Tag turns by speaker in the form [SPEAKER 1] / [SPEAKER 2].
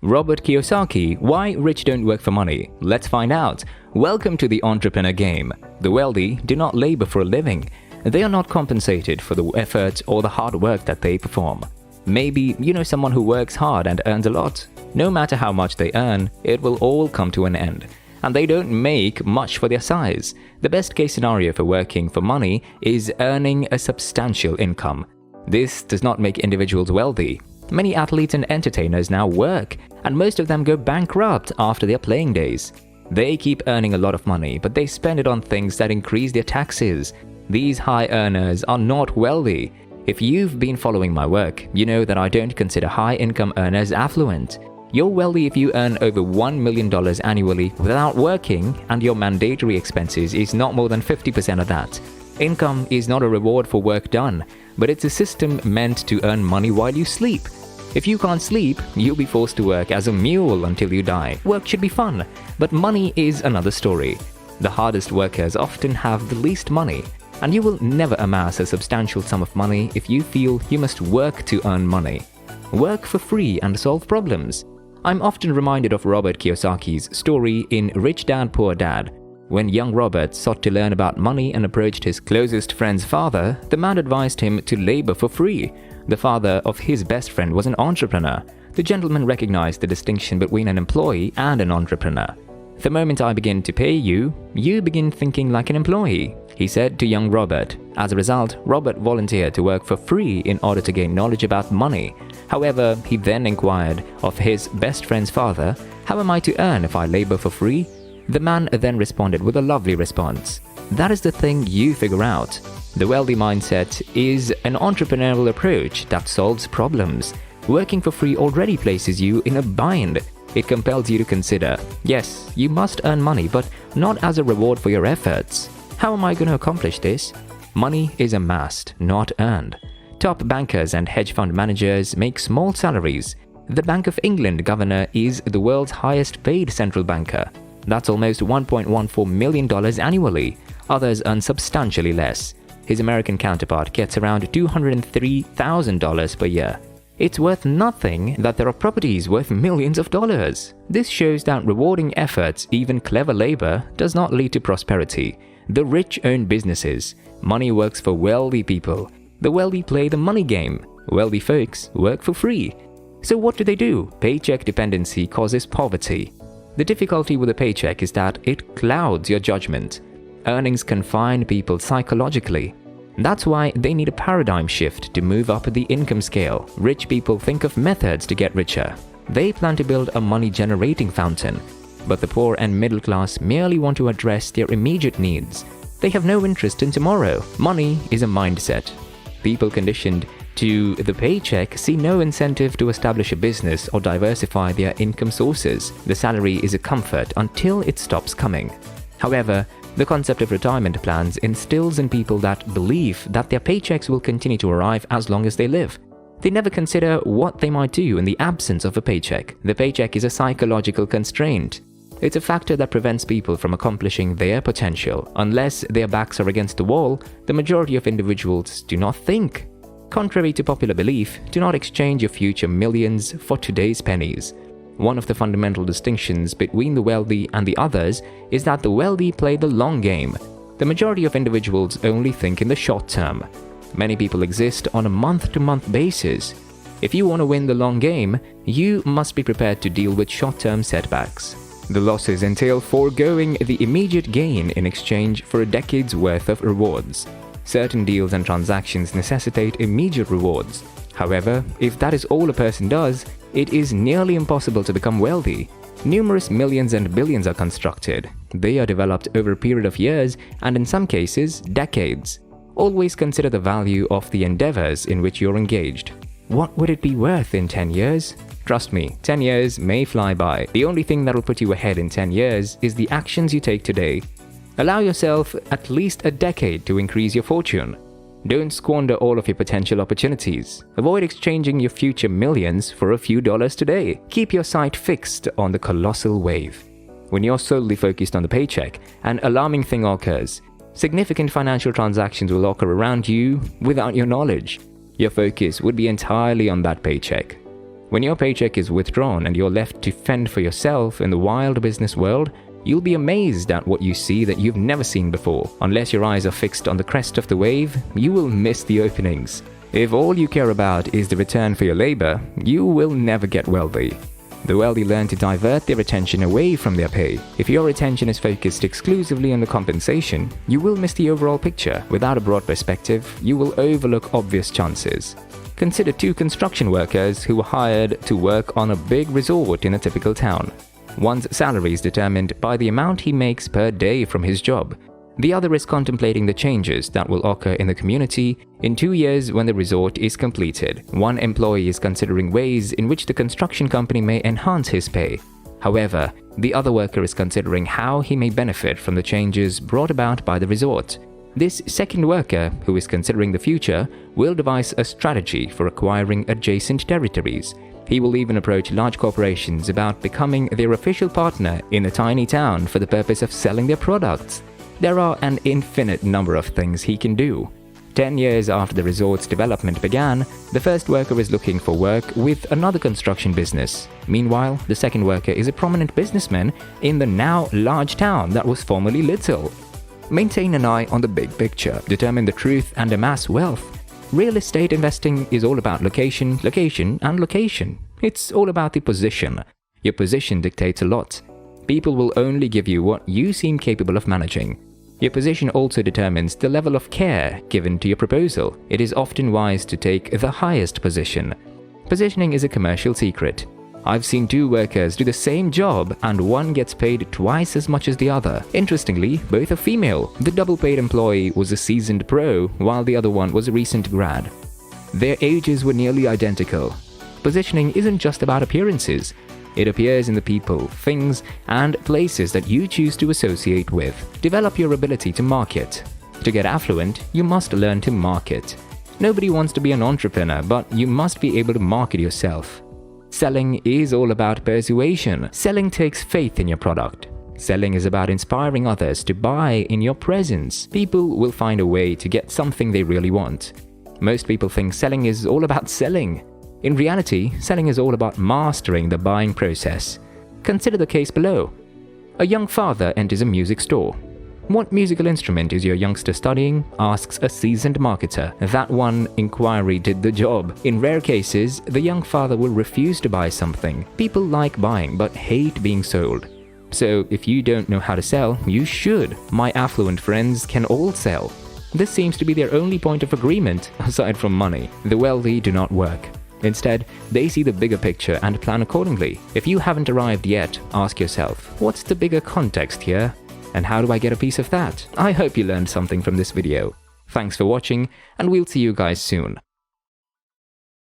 [SPEAKER 1] Robert Kiyosaki, why rich don't work for money? Let's find out. Welcome to the entrepreneur game. The wealthy do not labor for a living. They are not compensated for the effort or the hard work that they perform. Maybe you know someone who works hard and earns a lot. No matter how much they earn, it will all come to an end. And they don't make much for their size. The best case scenario for working for money is earning a substantial income. This does not make individuals wealthy. Many athletes and entertainers now work, and most of them go bankrupt after their playing days. They keep earning a lot of money, but they spend it on things that increase their taxes. These high earners are not wealthy. If you've been following my work, you know that I don't consider high-income earners affluent. You're wealthy if you earn over $1 million annually without working, and your mandatory expenses is not more than 50% of that. Income is not a reward for work done, but it's a system meant to earn money while you sleep. If you can't sleep, you'll be forced to work as a mule until you die. Work should be fun, but money is another story. The hardest workers often have the least money, and you will never amass a substantial sum of money if you feel you must work to earn money. Work for free and solve problems. I'm often reminded of Robert Kiyosaki's story in Rich Dad Poor Dad. When young Robert sought to learn about money and approached his closest friend's father, the man advised him to labor for free. The father of his best friend was an entrepreneur. The gentleman recognized the distinction between an employee and an entrepreneur. "The moment I begin to pay you, you begin thinking like an employee," he said to young Robert. As a result, Robert volunteered to work for free in order to gain knowledge about money. However, he then inquired of his best friend's father, "How am I to earn if I labor for free?" The man then responded with a lovely response. That is the thing you figure out. The wealthy mindset is an entrepreneurial approach that solves problems. Working for free already places you in a bind. It compels you to consider, yes, you must earn money, but not as a reward for your efforts. How am I going to accomplish this? Money is amassed, not earned. Top bankers and hedge fund managers make small salaries. The Bank of England governor is the world's highest paid central banker. That's almost $1.14 million annually. Others earn substantially less. His American counterpart gets around $203,000 per year. It's worth nothing that there are properties worth millions of dollars. This shows that rewarding efforts, even clever labor, does not lead to prosperity. The rich own businesses. Money works for wealthy people. The wealthy play the money game. Wealthy folks work for free. So what do? Paycheck dependency causes poverty. The difficulty with a paycheck is that it clouds your judgment. Earnings confine people psychologically. That's why they need a paradigm shift to move up the income scale. Rich people think of methods to get richer. They plan to build a money-generating fountain. But the poor and middle class merely want to address their immediate needs. They have no interest in tomorrow. Money is a mindset. People conditioned to the paycheck see no incentive to establish a business or diversify their income sources. The salary is a comfort until it stops coming. However, the concept of retirement plans instills in people that belief that their paychecks will continue to arrive as long as they live. They never consider what they might do in the absence of a paycheck. The paycheck is a psychological constraint. It's a factor that prevents people from accomplishing their potential. Unless their backs are against the wall, the majority of individuals do not think. Contrary to popular belief, do not exchange your future millions for today's pennies. One of the fundamental distinctions between the wealthy and the others is that the wealthy play the long game. The majority of individuals only think in the short term. Many people exist on a month-to-month basis. If you want to win the long game, you must be prepared to deal with short-term setbacks. The losses entail foregoing the immediate gain in exchange for a decade's worth of rewards. Certain deals and transactions necessitate immediate rewards. However, if that is all a person does, it is nearly impossible to become wealthy. Numerous millions and billions are constructed. They are developed over a period of years and in some cases, decades. Always consider the value of the endeavors in which you're engaged. What would it be worth in 10 years? Trust me, 10 years may fly by. The only thing that will put you ahead in 10 years is the actions you take today. Allow yourself at least a decade to increase your fortune. Don't squander all of your potential opportunities. Avoid exchanging your future millions for a few dollars today. Keep your sight fixed on the colossal wave. When you're solely focused on the paycheck, an alarming thing occurs. Significant financial transactions will occur around you without your knowledge. Your focus would be entirely on that paycheck. When your paycheck is withdrawn and you're left to fend for yourself in the wild business world, you'll be amazed at what you see that you've never seen before. Unless your eyes are fixed on the crest of the wave, you will miss the openings. If all you care about is the return for your labor, you will never get wealthy. The wealthy learn to divert their attention away from their pay. If your attention is focused exclusively on the compensation, you will miss the overall picture. Without a broad perspective, you will overlook obvious chances. Consider two construction workers who were hired to work on a big resort in a typical town. One's salary is determined by the amount he makes per day from his job. The other is contemplating the changes that will occur in the community in 2 years when the resort is completed. One employee is considering ways in which the construction company may enhance his pay. However, the other worker is considering how he may benefit from the changes brought about by the resort. This second worker, who is considering the future, will devise a strategy for acquiring adjacent territories. He will even approach large corporations about becoming their official partner in a tiny town for the purpose of selling their products. There are an infinite number of things he can do. 10 years after the resort's development began, the first worker is looking for work with another construction business. Meanwhile, the second worker is a prominent businessman in the now large town that was formerly little. Maintain an eye on the big picture, determine the truth, and amass wealth. Real estate investing is all about location, location, and location. It's all about the position. Your position dictates a lot. People will only give you what you seem capable of managing. Your position also determines the level of care given to your proposal. It is often wise to take the highest position. Positioning is a commercial secret. I've seen two workers do the same job and one gets paid twice as much as the other. Interestingly, both are female. The double-paid employee was a seasoned pro, while the other one was a recent grad. Their ages were nearly identical. Positioning isn't just about appearances. It appears in the people, things, and places that you choose to associate with. Develop your ability to market. To get affluent, you must learn to market. Nobody wants to be an entrepreneur, but you must be able to market yourself. Selling is all about persuasion. Selling takes faith in your product. Selling is about inspiring others to buy in your presence. People will find a way to get something they really want. Most people think selling is all about selling. In reality, selling is all about mastering the buying process. Consider the case below. A young father enters a music store. "What musical instrument is your youngster studying?" asks a seasoned marketer. That one inquiry did the job. In rare cases, the young father will refuse to buy something. People like buying but hate being sold. So if you don't know how to sell, you should. My affluent friends can all sell. This seems to be their only point of agreement, aside from money. The wealthy do not work. Instead, they see the bigger picture and plan accordingly. If you haven't arrived yet, ask yourself, what's the bigger context here? And how do I get a piece of that? I hope you learned something from this video. Thanks for watching, and we'll see you guys soon.